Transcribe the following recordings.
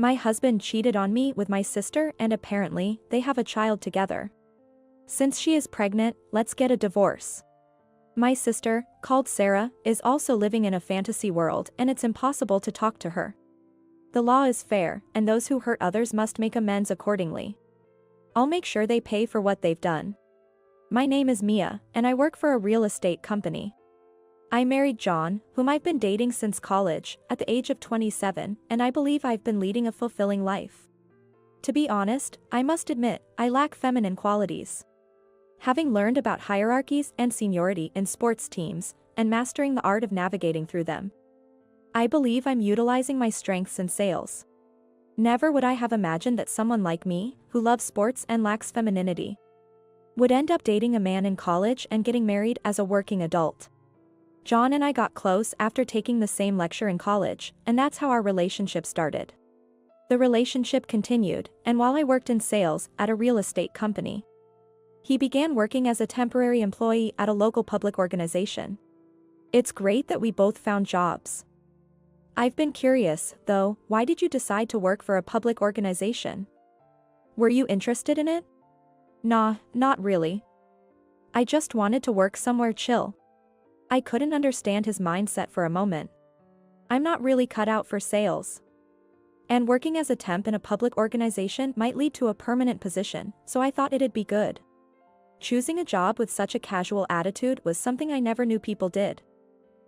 My husband cheated on me with my sister and apparently, they have a child together. Since she is pregnant, let's get a divorce. My sister, called Sarah, is also living in a fantasy world and it's impossible to talk to her. The law is fair, and those who hurt others must make amends accordingly. I'll make sure they pay for what they've done. My name is Mia, and I work for a real estate company. I married John, whom I've been dating since college, at the age of 27, and I believe I've been leading a fulfilling life. To be honest, I must admit, I lack feminine qualities. Having learned about hierarchies and seniority in sports teams, and mastering the art of navigating through them, I believe I'm utilizing my strengths in sales. Never would I have imagined that someone like me, who loves sports and lacks femininity, would end up dating a man in college and getting married as a working adult. John and I got close after taking the same lecture in college, and that's how our relationship started. The relationship continued, and while I worked in sales at a real estate company, he began working as a temporary employee at a local public organization. It's great that we both found jobs. I've been curious, though, why did you decide to work for a public organization? Were you interested in it? Nah, not really. I just wanted to work somewhere chill. I couldn't understand his mindset for a moment. I'm not really cut out for sales. And working as a temp in a public organization might lead to a permanent position, so I thought it'd be good. Choosing a job with such a casual attitude was something I never knew people did.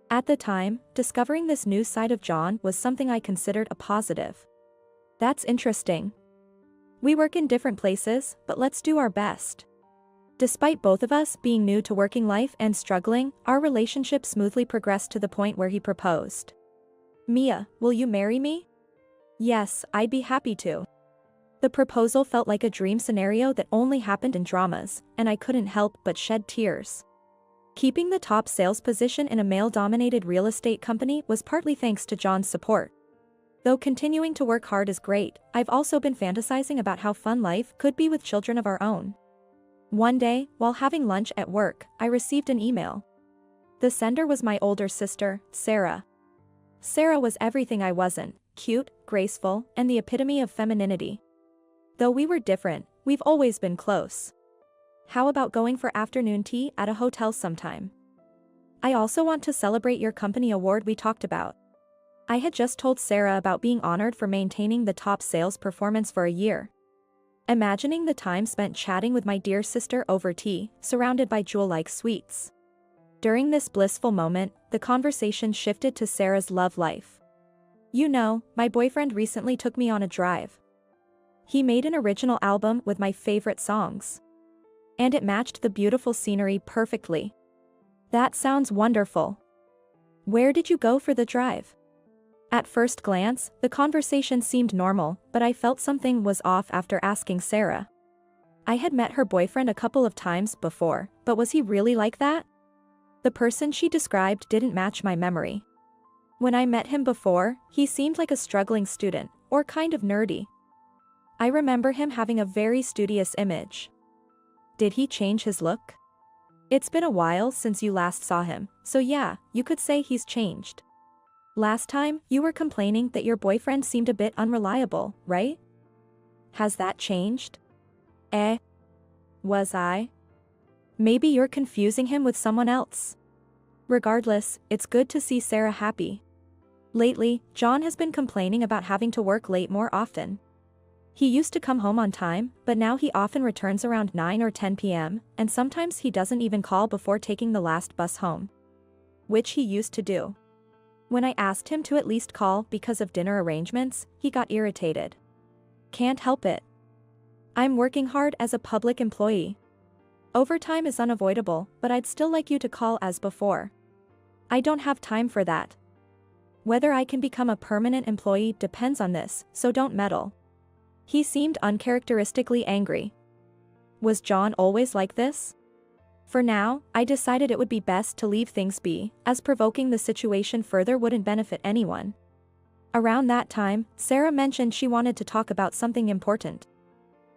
At the time, discovering this new side of John was something I considered a positive. That's interesting. We work in different places, but let's do our best. Despite both of us being new to working life and struggling, our relationship smoothly progressed to the point where he proposed. Mia, will you marry me? Yes, I'd be happy to. The proposal felt like a dream scenario that only happened in dramas, and I couldn't help but shed tears. Keeping the top sales position in a male-dominated real estate company was partly thanks to John's support. Though continuing to work hard is great, I've also been fantasizing about how fun life could be with children of our own. One day, while having lunch at work, I received an email. The sender was my older sister, Sarah. Sarah was everything I wasn't: cute, graceful, and the epitome of femininity. Though we were different, we've always been close. How about going for afternoon tea at a hotel sometime? I also want to celebrate your company award we talked about. I had just told Sarah about being honored for maintaining the top sales performance for a year. Imagining the time spent chatting with my dear sister over tea, surrounded by jewel-like sweets. During this blissful moment, the conversation shifted to Sarah's love life. You know, my boyfriend recently took me on a drive. He made an original album with my favorite songs. And it matched the beautiful scenery perfectly. That sounds wonderful. Where did you go for the drive? At first glance, the conversation seemed normal, but I felt something was off after asking Sarah. I had met her boyfriend a couple of times before, but was he really like that? The person she described didn't match my memory. When I met him before, he seemed like a struggling student, or kind of nerdy. I remember him having a very studious image. Did he change his look? It's been a while since you last saw him, so yeah, you could say he's changed. Last time, you were complaining that your boyfriend seemed a bit unreliable, right? Has that changed? Was I? Maybe you're confusing him with someone else. Regardless, it's good to see Sarah happy. Lately, John has been complaining about having to work late more often. He used to come home on time, but now he often returns around 9 or 10 p.m., and sometimes he doesn't even call before taking the last bus home. Which he used to do. When I asked him to at least call because of dinner arrangements, he got irritated. Can't help it. I'm working hard as a public employee. Overtime is unavoidable, but I'd still like you to call as before. I don't have time for that. Whether I can become a permanent employee depends on this, so don't meddle. He seemed uncharacteristically angry. Was John always like this? For now, I decided it would be best to leave things be, as provoking the situation further wouldn't benefit anyone. Around that time, Sarah mentioned she wanted to talk about something important.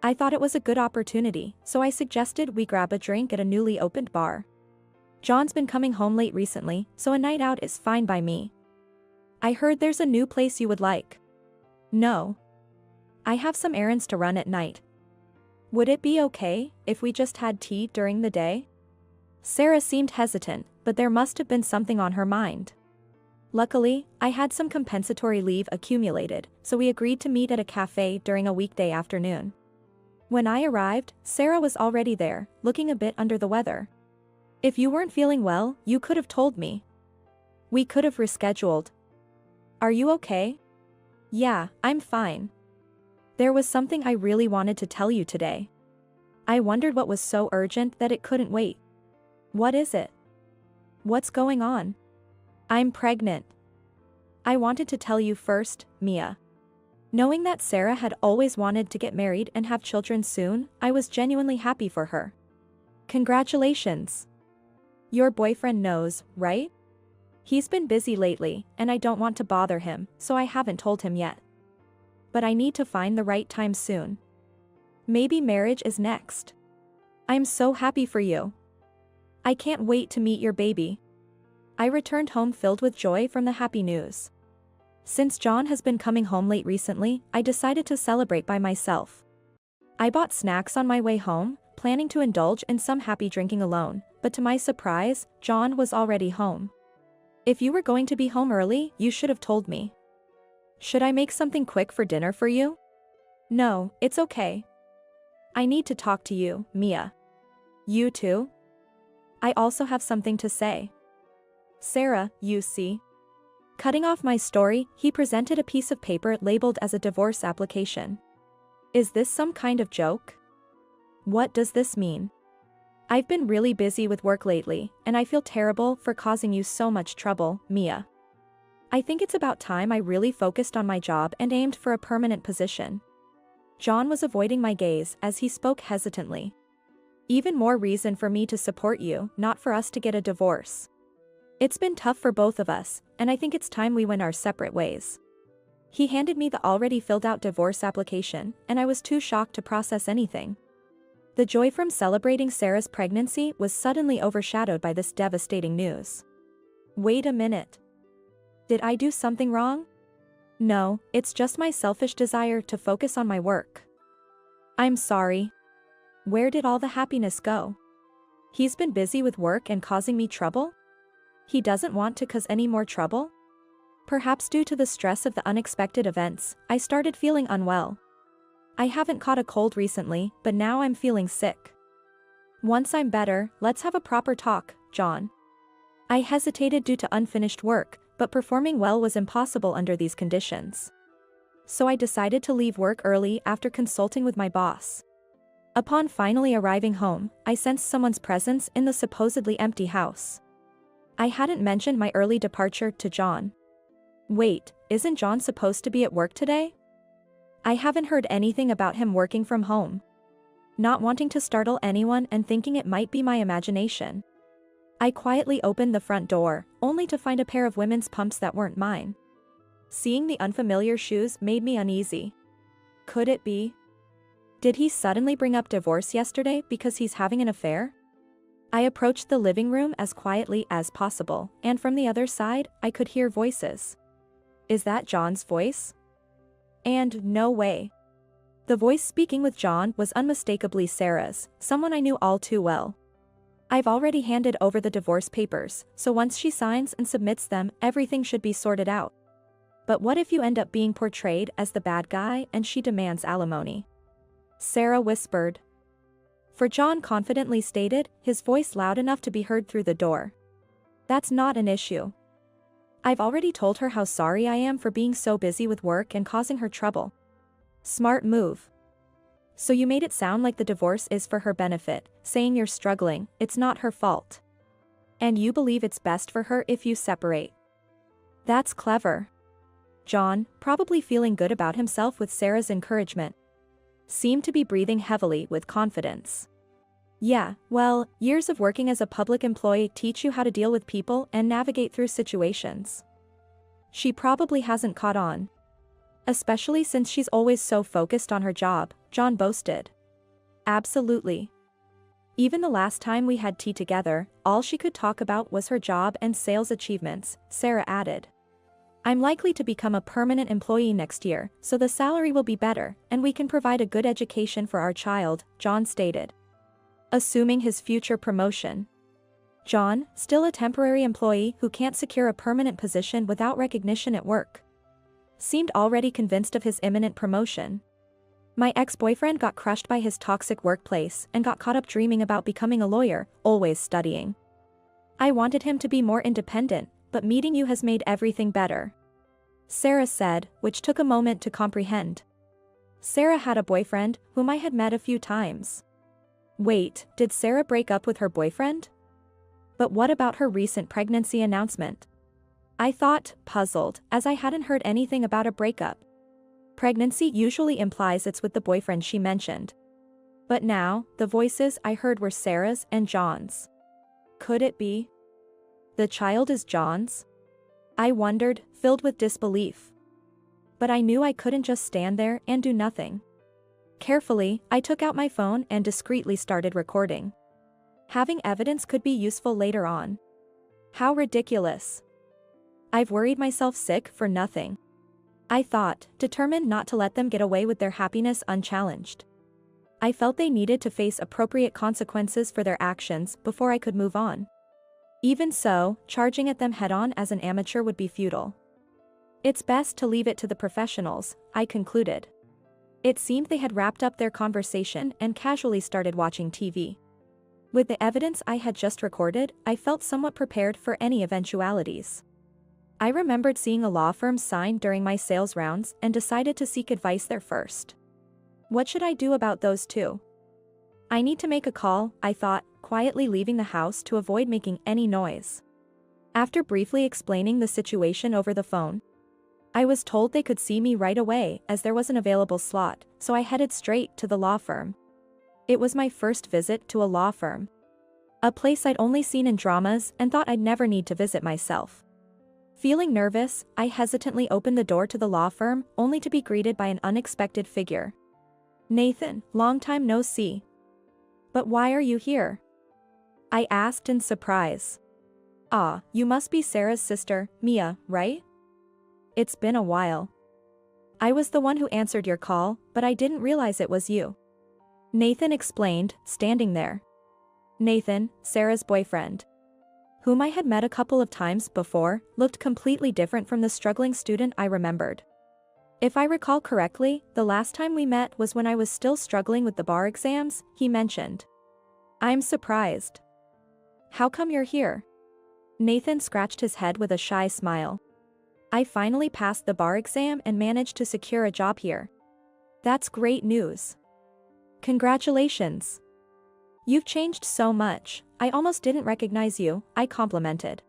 I thought it was a good opportunity, so I suggested we grab a drink at a newly opened bar. John's been coming home late recently, so a night out is fine by me. I heard there's a new place you would like. No. I have some errands to run at night. Would it be okay if we just had tea during the day? Sarah seemed hesitant, but there must have been something on her mind. Luckily, I had some compensatory leave accumulated, so we agreed to meet at a cafe during a weekday afternoon. When I arrived, Sarah was already there, looking a bit under the weather. If you weren't feeling well, you could have told me. We could have rescheduled. Are you okay? Yeah, I'm fine. There was something I really wanted to tell you today. I wondered what was so urgent that it couldn't wait. What is it? What's going on? I'm pregnant. I wanted to tell you first, Mia. Knowing that Sarah had always wanted to get married and have children soon, I was genuinely happy for her. Congratulations. Your boyfriend knows, right? He's been busy lately, and I don't want to bother him, so I haven't told him yet. But I need to find the right time soon. Maybe marriage is next. I'm so happy for you. I can't wait to meet your baby. I returned home filled with joy from the happy news. Since John has been coming home late recently, I decided to celebrate by myself. I bought snacks on my way home, planning to indulge in some happy drinking alone, but to my surprise, John was already home. If you were going to be home early, you should have told me. Should I make something quick for dinner for you? No, it's okay. I need to talk to you, Mia. You too? I also have something to say. Sarah, you see. Cutting off my story, he presented a piece of paper labeled as a divorce application. Is this some kind of joke? What does this mean? I've been really busy with work lately, and I feel terrible for causing you so much trouble, Mia. I think it's about time I really focused on my job and aimed for a permanent position. John was avoiding my gaze as he spoke hesitantly. Even more reason for me to support you, not for us to get a divorce. It's been tough for both of us, and I think it's time we went our separate ways. He handed me the already filled out divorce application, and I was too shocked to process anything. The joy from celebrating Sarah's pregnancy was suddenly overshadowed by this devastating news. Wait a minute. Did I do something wrong? No, it's just my selfish desire to focus on my work. I'm sorry. Where did all the happiness go? He's been busy with work and causing me trouble? He doesn't want to cause any more trouble? Perhaps due to the stress of the unexpected events, I started feeling unwell. I haven't caught a cold recently, but now I'm feeling sick. Once I'm better, let's have a proper talk, John. I hesitated due to unfinished work, but performing well was impossible under these conditions. So I decided to leave work early after consulting with my boss. Upon finally arriving home, I sensed someone's presence in the supposedly empty house. I hadn't mentioned my early departure to John. Wait, isn't John supposed to be at work today? I haven't heard anything about him working from home. Not wanting to startle anyone and thinking it might be my imagination, I quietly opened the front door, only to find a pair of women's pumps that weren't mine. Seeing the unfamiliar shoes made me uneasy. Could it be? Did he suddenly bring up divorce yesterday because he's having an affair? I approached the living room as quietly as possible, and from the other side, I could hear voices. Is that John's voice? And no way. The voice speaking with John was unmistakably Sarah's, someone I knew all too well. I've already handed over the divorce papers, so once she signs and submits them, everything should be sorted out. But what if you end up being portrayed as the bad guy and she demands alimony? Sarah whispered. For John confidently stated, his voice loud enough to be heard through the door. That's not an issue. I've already told her how sorry I am for being so busy with work and causing her trouble. Smart move. So you made it sound like the divorce is for her benefit, saying you're struggling, it's not her fault. And you believe it's best for her if you separate. That's clever. John, probably feeling good about himself with Sarah's encouragement, seemed to be breathing heavily with confidence. Yeah, well, years of working as a public employee teach you how to deal with people and navigate through situations. She probably hasn't caught on. Especially since she's always so focused on her job, John boasted. Absolutely. Even the last time we had tea together, all she could talk about was her job and sales achievements, Sarah added. I'm likely to become a permanent employee next year, so the salary will be better, and we can provide a good education for our child, John stated. Assuming his future promotion. John, still a temporary employee who can't secure a permanent position without recognition at work, seemed already convinced of his imminent promotion. My ex-boyfriend got crushed by his toxic workplace and got caught up dreaming about becoming a lawyer, always studying. I wanted him to be more independent, but meeting you has made everything better. Sarah said, which took a moment to comprehend. Sarah had a boyfriend, whom I had met a few times. Wait, did Sarah break up with her boyfriend? But what about her recent pregnancy announcement? I thought, puzzled, as I hadn't heard anything about a breakup. Pregnancy usually implies it's with the boyfriend she mentioned. But now, the voices I heard were Sarah's and John's. Could it be? The child is John's? I wondered, filled with disbelief. But I knew I couldn't just stand there and do nothing. Carefully, I took out my phone and discreetly started recording. Having evidence could be useful later on. How ridiculous. I've worried myself sick for nothing. I thought, determined not to let them get away with their happiness unchallenged. I felt they needed to face appropriate consequences for their actions before I could move on. Even so, charging at them head-on as an amateur would be futile. It's best to leave it to the professionals, I concluded. It seemed they had wrapped up their conversation and casually started watching TV. With the evidence I had just recorded, I felt somewhat prepared for any eventualities. I remembered seeing a law firm sign during my sales rounds and decided to seek advice there first. What should I do about those two? I need to make a call, I thought, quietly leaving the house to avoid making any noise. After briefly explaining the situation over the phone, I was told they could see me right away as there was an available slot, so I headed straight to the law firm. It was my first visit to a law firm. A place I'd only seen in dramas and thought I'd never need to visit myself. Feeling nervous, I hesitantly opened the door to the law firm, only to be greeted by an unexpected figure. Nathan, long time no see. But why are you here? I asked in surprise. Ah, you must be Sarah's sister, Mia, right? It's been a while. I was the one who answered your call, but I didn't realize it was you. Nathan explained, standing there. Nathan, Sarah's boyfriend, whom I had met a couple of times before, looked completely different from the struggling student I remembered. If I recall correctly, the last time we met was when I was still struggling with the bar exams, he mentioned. I'm surprised. How come you're here? Nathan scratched his head with a shy smile. I finally passed the bar exam and managed to secure a job here. That's great news. Congratulations. You've changed so much, I almost didn't recognize you, I complimented.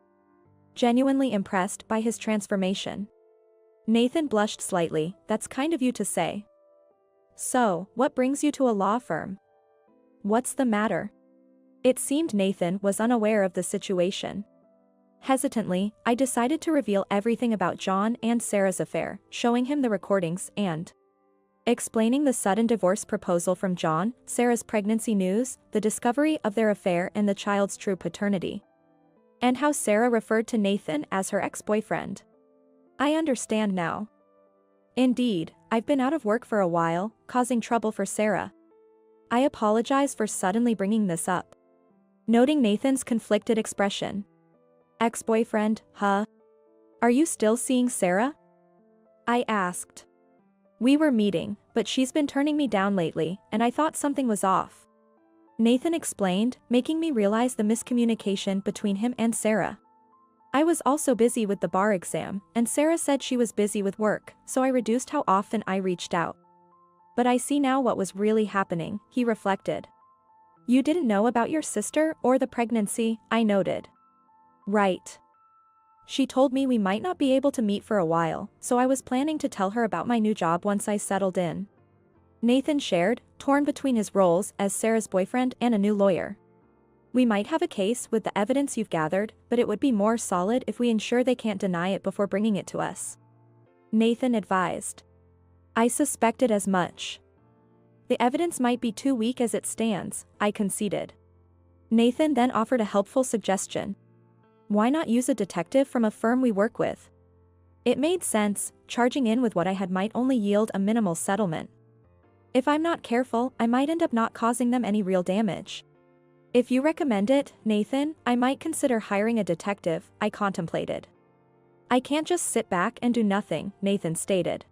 Genuinely impressed by his transformation. Nathan blushed slightly, that's kind of you to say. So, what brings you to a law firm? What's the matter? It seemed Nathan was unaware of the situation. Hesitantly, I decided to reveal everything about John and Sarah's affair, showing him the recordings and explaining the sudden divorce proposal from John, Sarah's pregnancy news, the discovery of their affair and the child's true paternity. And how Sarah referred to Nathan as her ex-boyfriend. I understand now. Indeed, I've been out of work for a while, causing trouble for Sarah. I apologize for suddenly bringing this up. Noting Nathan's conflicted expression. Ex-boyfriend, huh? Are you still seeing Sarah? I asked. We were meeting, but she's been turning me down lately, and I thought something was off. Nathan explained, making me realize the miscommunication between him and Sarah. I was also busy with the bar exam, and Sarah said she was busy with work, so I reduced how often I reached out. But I see now what was really happening, he reflected. You didn't know about your sister or the pregnancy, I noted. Right. She told me we might not be able to meet for a while, so I was planning to tell her about my new job once I settled in. Nathan shared, torn between his roles as Sarah's boyfriend and a new lawyer. We might have a case with the evidence you've gathered, but it would be more solid if we ensure they can't deny it before bringing it to us. Nathan advised. I suspected as much. The evidence might be too weak as it stands, I conceded. Nathan then offered a helpful suggestion. Why not use a detective from a firm we work with? It made sense, charging in with what I had might only yield a minimal settlement. If I'm not careful, I might end up not causing them any real damage. If you recommend it, Nathan, I might consider hiring a detective, I contemplated. I can't just sit back and do nothing, Nathan stated.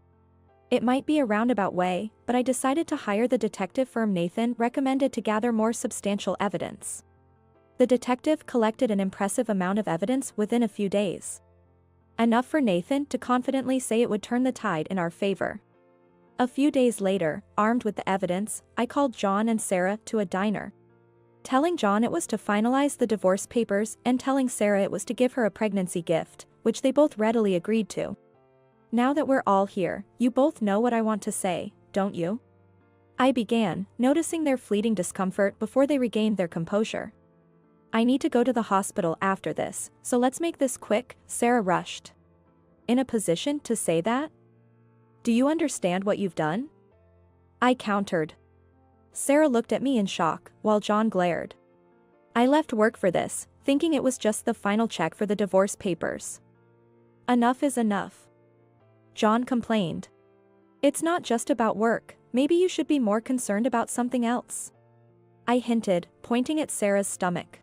It might be a roundabout way, but I decided to hire the detective firm Nathan recommended to gather more substantial evidence. The detective collected an impressive amount of evidence within a few days. Enough for Nathan to confidently say it would turn the tide in our favor. A few days later, armed with the evidence, I called John and Sarah to a diner. Telling John it was to finalize the divorce papers and telling Sarah it was to give her a pregnancy gift, which they both readily agreed to. Now that we're all here, you both know what I want to say, don't you? I began, noticing their fleeting discomfort before they regained their composure. I need to go to the hospital after this, so let's make this quick, Sarah rushed. In a position to say that? Do you understand what you've done? I countered. Sarah looked at me in shock, while John glared. I left work for this, thinking it was just the final check for the divorce papers. Enough is enough. John complained. It's not just about work, maybe you should be more concerned about something else. I hinted, pointing at Sarah's stomach.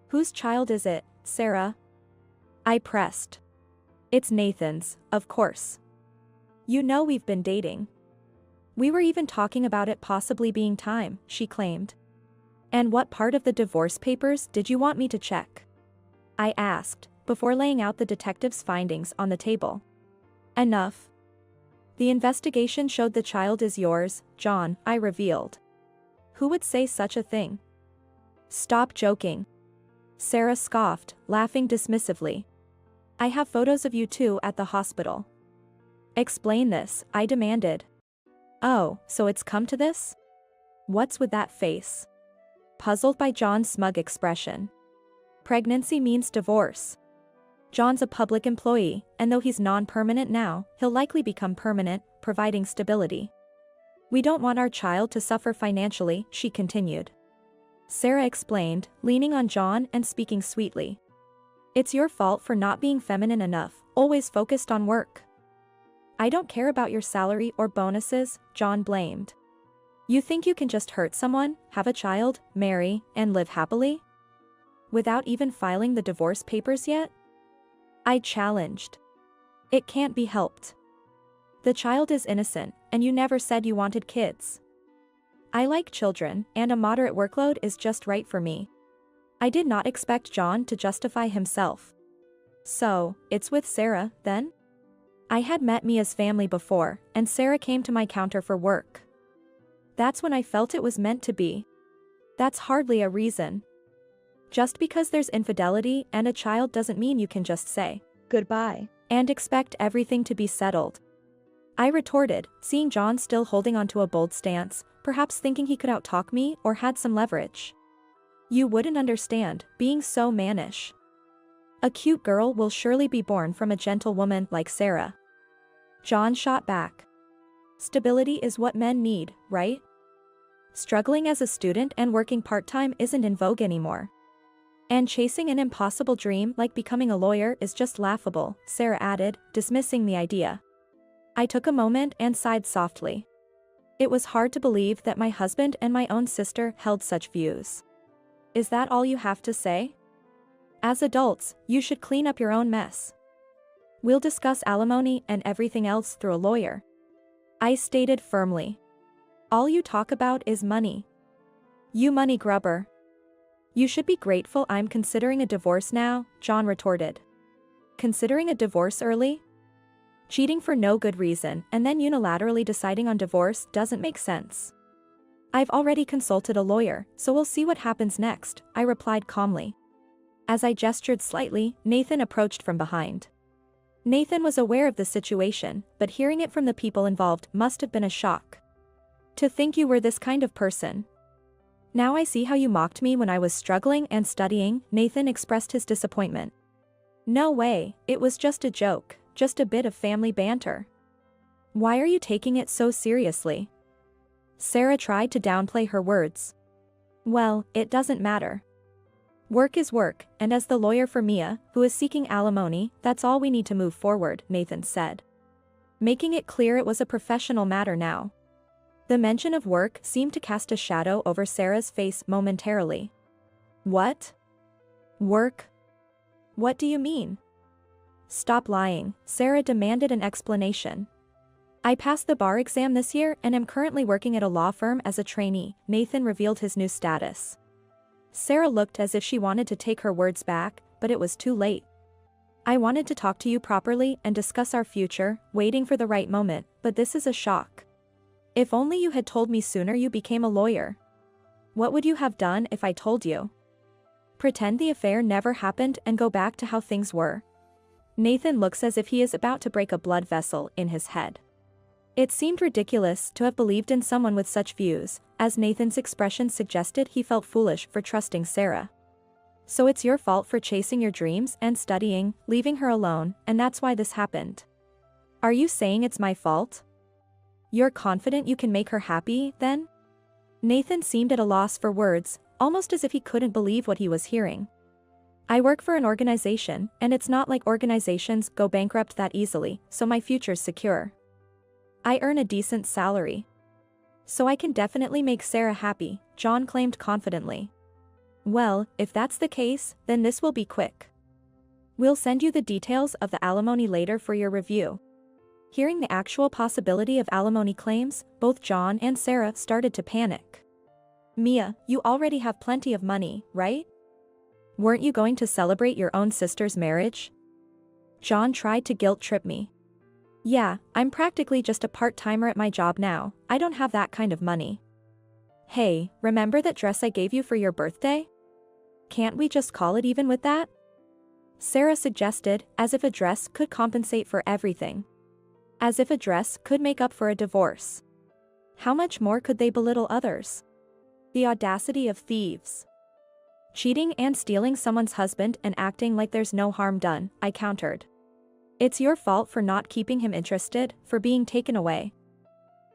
Whose child is it, Sarah? I pressed. It's Nathan's, of course. You know we've been dating. We were even talking about it possibly being time, she claimed. And what part of the divorce papers did you want me to check? I asked, before laying out the detective's findings on the table. Enough. The investigation showed the child is yours, John, I revealed. Who would say such a thing? Stop joking. Sarah scoffed, laughing dismissively. I have photos of you two at the hospital. Explain this, I demanded. Oh, so it's come to this? What's with that face? Puzzled by John's smug expression. Pregnancy means divorce. John's a public employee, and though he's non-permanent now, he'll likely become permanent, providing stability. We don't want our child to suffer financially, she continued. Sarah explained, leaning on John and speaking sweetly. It's your fault for not being feminine enough, always focused on work. I don't care about your salary or bonuses, John blamed. You think you can just hurt someone, have a child, marry, and live happily? Without even filing the divorce papers yet? I challenged. It can't be helped. The child is innocent, and you never said you wanted kids. I like children, and a moderate workload is just right for me. I did not expect John to justify himself. So, it's with Sarah, then? I had met Mia's family before, and Sarah came to my counter for work. That's when I felt it was meant to be. That's hardly a reason. Just because there's infidelity and a child doesn't mean you can just say goodbye and expect everything to be settled. I retorted, seeing John still holding onto a bold stance, perhaps thinking he could outtalk me or had some leverage. You wouldn't understand, being so mannish. A cute girl will surely be born from a gentle woman like Sarah. John shot back. Stability is what men need, right? Struggling as a student and working part-time isn't in vogue anymore. And chasing an impossible dream like becoming a lawyer is just laughable, Sarah added, dismissing the idea. I took a moment and sighed softly. It was hard to believe that my husband and my own sister held such views. Is that all you have to say? As adults, you should clean up your own mess. We'll discuss alimony and everything else through a lawyer. I stated firmly. All you talk about is money. You money grubber. You should be grateful I'm considering a divorce now, John retorted. Considering a divorce early? Cheating for no good reason and then unilaterally deciding on divorce doesn't make sense. I've already consulted a lawyer, so we'll see what happens next, I replied calmly. As I gestured slightly, Nathan approached from behind. Nathan was aware of the situation, but hearing it from the people involved must have been a shock. To think you were this kind of person. Now I see how you mocked me when I was struggling and studying, Nathan expressed his disappointment. No way, it was just a joke, just a bit of family banter. Why are you taking it so seriously? Sarah tried to downplay her words. Well, it doesn't matter. Work is work, and as the lawyer for Mia, who is seeking alimony, that's all we need to move forward, Nathan said. Making it clear it was a professional matter now. The mention of work seemed to cast a shadow over Sarah's face momentarily. What? Work? What do you mean? Stop lying, Sarah demanded an explanation. I passed the bar exam this year and am currently working at a law firm as a trainee, Nathan revealed his new status. Sarah looked as if she wanted to take her words back, but it was too late. I wanted to talk to you properly and discuss our future, waiting for the right moment, but this is a shock. If only you had told me sooner you became a lawyer. What would you have done if I told you? Pretend the affair never happened and go back to how things were. Nathan looks as if he is about to break a blood vessel in his head. It seemed ridiculous to have believed in someone with such views, as Nathan's expression suggested he felt foolish for trusting Sarah. So it's your fault for chasing your dreams and studying, leaving her alone, and that's why this happened. Are you saying it's my fault? You're confident you can make her happy, then? Nathan seemed at a loss for words, almost as if he couldn't believe what he was hearing. I work for an organization, and it's not like organizations go bankrupt that easily, so my future's secure. I earn a decent salary. So I can definitely make Sarah happy, John claimed confidently. Well, if that's the case, then this will be quick. We'll send you the details of the alimony later for your review. Hearing the actual possibility of alimony claims, both John and Sarah started to panic. Mia, you already have plenty of money, right? Weren't you going to celebrate your own sister's marriage? John tried to guilt-trip me. Yeah, I'm practically just a part-timer at my job now, I don't have that kind of money. Hey, remember that dress I gave you for your birthday? Can't we just call it even with that? Sarah suggested, as if a dress could compensate for everything. As if a dress could make up for a divorce. How much more could they belittle others? The audacity of thieves. Cheating and stealing someone's husband and acting like there's no harm done, I countered. It's your fault for not keeping him interested, for being taken away.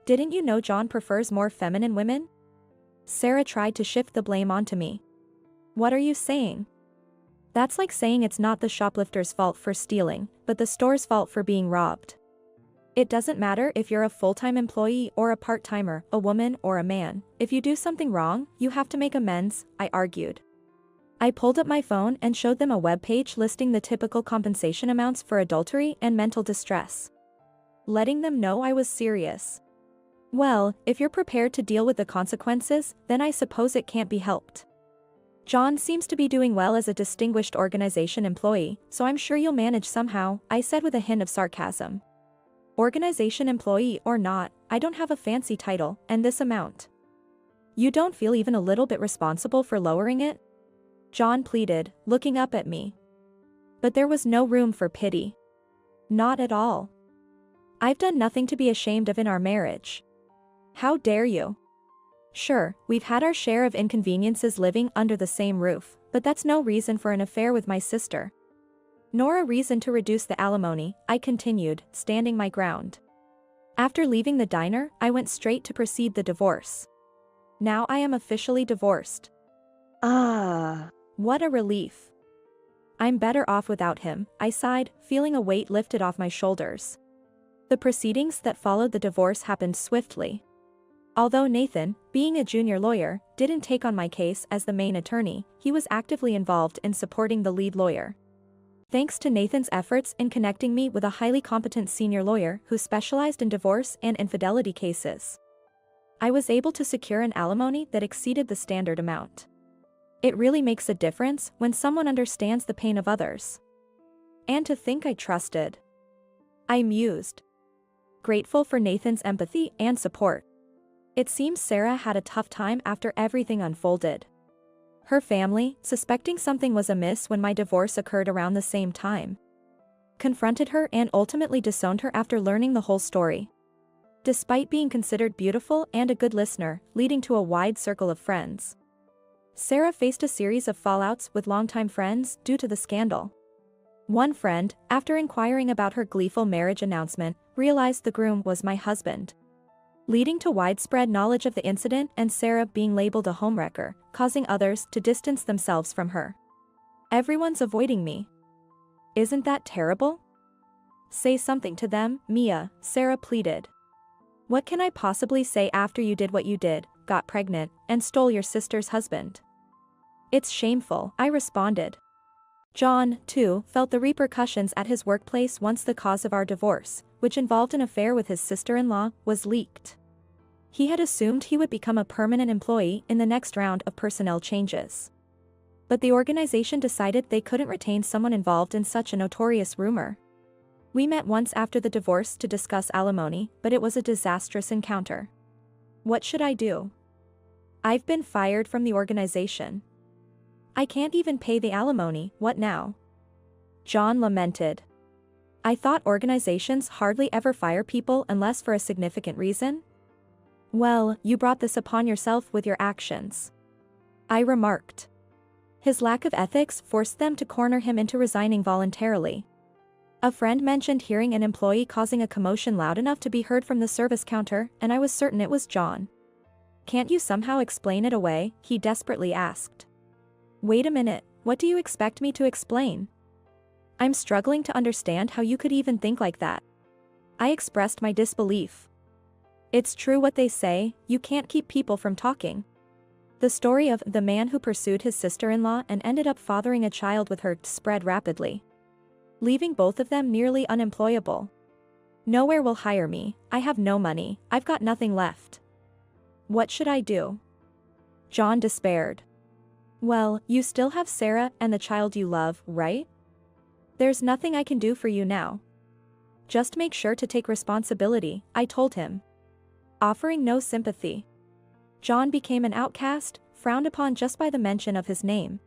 Didn't you know John prefers more feminine women? Sarah tried to shift the blame onto me. What are you saying? That's like saying it's not the shoplifter's fault for stealing, but the store's fault for being robbed. It doesn't matter if you're a full-time employee or a part-timer, a woman or a man. If you do something wrong, you have to make amends, I argued. I pulled up my phone and showed them a webpage listing the typical compensation amounts for adultery and mental distress. Letting them know I was serious. Well, if you're prepared to deal with the consequences, then I suppose it can't be helped. John seems to be doing well as a distinguished organization employee, so I'm sure you'll manage somehow, I said with a hint of sarcasm. Organization employee or not, I don't have a fancy title, and this amount. You don't feel even a little bit responsible for lowering it? John pleaded, looking up at me. But there was no room for pity. Not at all. I've done nothing to be ashamed of in our marriage. How dare you? Sure, we've had our share of inconveniences living under the same roof, but that's no reason for an affair with my sister. Nor a reason to reduce the alimony, I continued, standing my ground. After leaving the diner, I went straight to proceed the divorce. Now I am officially divorced. What a relief. I'm better off without him, I sighed, feeling a weight lifted off my shoulders. The proceedings that followed the divorce happened swiftly. Although Nathan, being a junior lawyer, didn't take on my case as the main attorney, he was actively involved in supporting the lead lawyer. Thanks to Nathan's efforts in connecting me with a highly competent senior lawyer who specialized in divorce and infidelity cases, I was able to secure an alimony that exceeded the standard amount. It really makes a difference when someone understands the pain of others. And to think I trusted. I mused. Grateful for Nathan's empathy and support. It seems Sarah had a tough time after everything unfolded. Her family, suspecting something was amiss when my divorce occurred around the same time, confronted her and ultimately disowned her after learning the whole story. Despite being considered beautiful and a good listener, leading to a wide circle of friends, Sarah faced a series of fallouts with longtime friends due to the scandal. One friend, after inquiring about her gleeful marriage announcement, realized the groom was my husband, leading to widespread knowledge of the incident and Sarah being labeled a homewrecker, causing others to distance themselves from her. Everyone's avoiding me. Isn't that terrible? Say something to them, Mia, Sarah pleaded. What can I possibly say after you did what you did, got pregnant, and stole your sister's husband? It's shameful, I responded. John, too, felt the repercussions at his workplace once the cause of our divorce, which involved an affair with his sister-in-law, was leaked. He had assumed he would become a permanent employee in the next round of personnel changes. But the organization decided they couldn't retain someone involved in such a notorious rumor. We met once after the divorce to discuss alimony, but it was a disastrous encounter. What should I do? I've been fired from the organization. I can't even pay the alimony, what now? John lamented. I thought organizations hardly ever fire people unless for a significant reason? Well, you brought this upon yourself with your actions. I remarked. His lack of ethics forced them to corner him into resigning voluntarily. A friend mentioned hearing an employee causing a commotion loud enough to be heard from the service counter, and I was certain it was John. Can't you somehow explain it away? He desperately asked. Wait a minute, what do you expect me to explain? I'm struggling to understand how you could even think like that. I expressed my disbelief. It's true what they say, you can't keep people from talking. The story of the man who pursued his sister-in-law and ended up fathering a child with her spread rapidly, leaving both of them nearly unemployable. Nowhere will hire me, I have no money, I've got nothing left. What should I do? John despaired. Well, you still have Sarah and the child you love, right? There's nothing I can do for you now. Just make sure to take responsibility, I told him. Offering no sympathy. John became an outcast, frowned upon just by the mention of his name.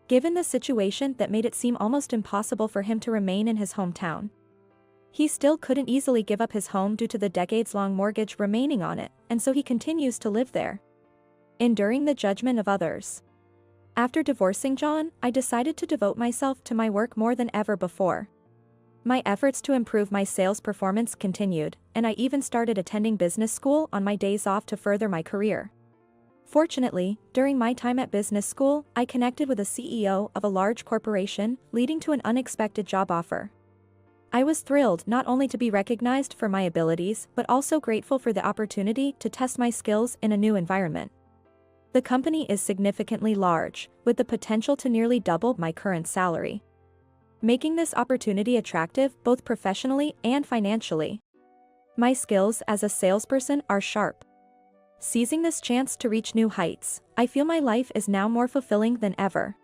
Given the situation that made it seem almost impossible for him to remain in his hometown. He still couldn't easily give up his home due to the decades-long mortgage remaining on it, and so he continues to live there, enduring the judgment of others. After divorcing John, I decided to devote myself to my work more than ever before. My efforts to improve my sales performance continued, and I even started attending business school on my days off to further my career. Fortunately, during my time at business school, I connected with a CEO of a large corporation, leading to an unexpected job offer. I was thrilled not only to be recognized for my abilities but also grateful for the opportunity to test my skills in a new environment. The company is significantly large, with the potential to nearly double my current salary, making this opportunity attractive both professionally and financially. My skills as a salesperson are sharp. Seizing this chance to reach new heights, I feel my life is now more fulfilling than ever.